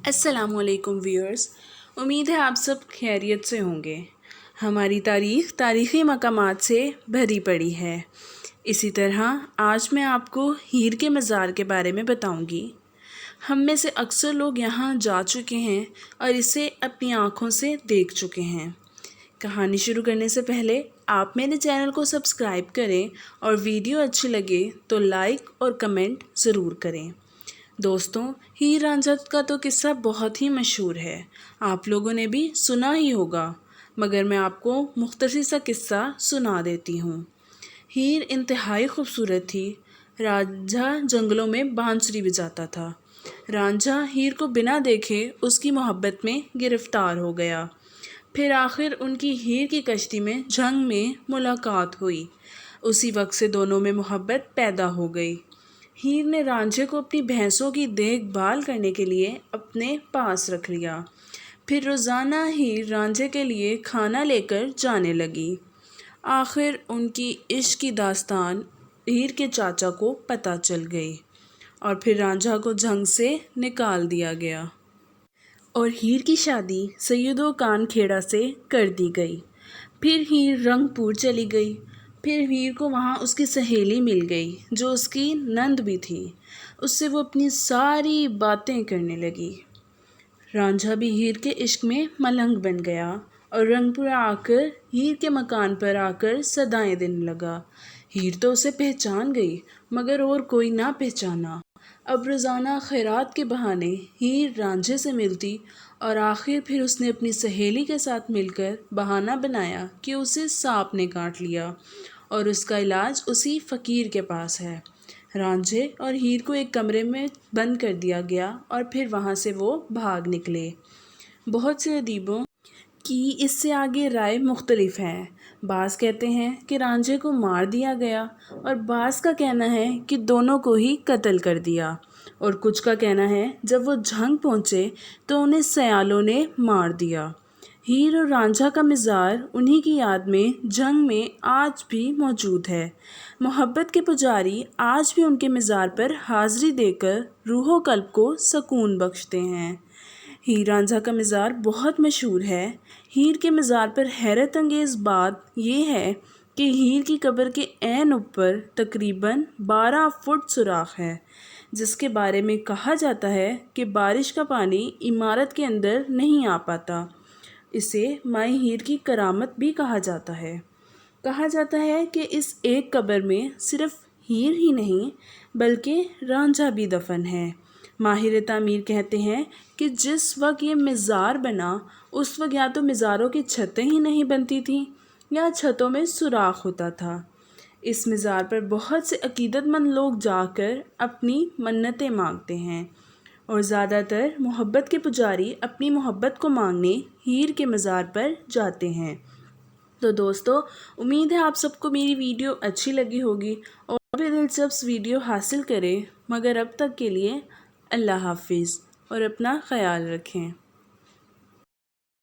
السلام علیکم ویورز، امید ہے آپ سب خیریت سے ہوں گے۔ ہماری تاریخ تاریخی مقامات سے بھری پڑی ہے۔ اسی طرح آج میں آپ کو ہیر کے مزار کے بارے میں بتاؤں گی۔ ہم میں سے اکثر لوگ یہاں جا چکے ہیں اور اسے اپنی آنکھوں سے دیکھ چکے ہیں۔ کہانی شروع کرنے سے پہلے آپ میرے چینل کو سبسکرائب کریں اور ویڈیو اچھی لگے تو لائک اور کمنٹ ضرور کریں۔ دوستوں، ہیر رانجھا کا تو قصہ بہت ہی مشہور ہے، آپ لوگوں نے بھی سنا ہی ہوگا، مگر میں آپ کو مختصر سا قصہ سنا دیتی ہوں۔ ہیر انتہائی خوبصورت تھی۔ رانجھا جنگلوں میں بانسری بجاتا تھا۔ رانجھا ہیر کو بنا دیکھے اس کی محبت میں گرفتار ہو گیا۔ پھر آخر ان کی ہیر کی کشتی میں جنگ میں ملاقات ہوئی۔ اسی وقت سے دونوں میں محبت پیدا ہو گئی۔ ہیر نے رانجھے کو اپنی بھینسوں کی دیکھ بھال کرنے کے لیے اپنے پاس رکھ لیا۔ پھر روزانہ ہیر رانجھے کے لیے کھانا لے کر جانے لگی۔ آخر ان کی عشق کی داستان ہیر کے چاچا کو پتہ چل گئی اور پھر رانجھا کو جنگ سے نکال دیا گیا اور ہیر کی شادی سیدو کان کھیڑا سے کر دی گئی۔ پھر ہیر رنگ پور چلی گئی۔ پھر ہیر کو وہاں اس کی سہیلی مل گئی جو اس کی نند بھی تھی۔ اس سے وہ اپنی ساری باتیں کرنے لگی۔ رانجھا بھی ہیر کے عشق میں ملنگ بن گیا اور رنگ پور آ کر ہیر کے مکان پر آ کر صدائیں دینے لگا۔ ہیر تو اسے پہچان گئی مگر اور کوئی نہ پہچانا۔ اب روزانہ خیرات کے بہانے ہیر رانجھے سے ملتی اور آخر پھر اس نے اپنی سہیلی کے ساتھ مل کر بہانہ بنایا کہ اسے سانپ نے کاٹ لیا اور اس کا علاج اسی فقیر کے پاس ہے۔ رانجھے اور ہیر کو ایک کمرے میں بند کر دیا گیا اور پھر وہاں سے وہ بھاگ نکلے۔ بہت سے ادیبوں کی اس سے آگے رائے مختلف ہیں۔ بعض کہتے ہیں کہ رانجھے کو مار دیا گیا اور بعض کا کہنا ہے کہ دونوں کو ہی قتل کر دیا، اور کچھ کا کہنا ہے جب وہ جھنگ پہنچے تو انہیں سیالوں نے مار دیا۔ ہیر اور رانجھا کا مزار انہی کی یاد میں جنگ میں آج بھی موجود ہے۔ محبت کے پجاری آج بھی ان کے مزار پر حاضری دے کر روح و قلب کو سکون بخشتے ہیں۔ ہیر رانجھا کا مزار بہت مشہور ہے۔ ہیر کے مزار پر حیرت انگیز بات یہ ہے کہ ہیر کی قبر کے عین اوپر تقریباً 12 فٹ سوراخ ہے، جس کے بارے میں کہا جاتا ہے کہ بارش کا پانی عمارت کے اندر نہیں آ پاتا۔ اسے مائیں ہیر کی کرامت بھی کہا جاتا ہے۔ کہا جاتا ہے کہ اس ایک قبر میں صرف ہیر ہی نہیں بلکہ رانجھا بھی دفن ہے۔ ماہر تعمیر کہتے ہیں کہ جس وقت یہ مزار بنا اس وقت یا تو مزاروں کی چھتیں ہی نہیں بنتی تھیں یا چھتوں میں سوراخ ہوتا تھا۔ اس مزار پر بہت سے عقیدت مند لوگ جا کر اپنی منتیں مانگتے ہیں اور زیادہ تر محبت کے پجاری اپنی محبت کو مانگنے ہیر کے مزار پر جاتے ہیں۔ تو دوستو، امید ہے آپ سب کو میری ویڈیو اچھی لگی ہوگی اور بھی دلچسپ ویڈیو حاصل کریں، مگر اب تک کے لیے اللہ حافظ اور اپنا خیال رکھیں۔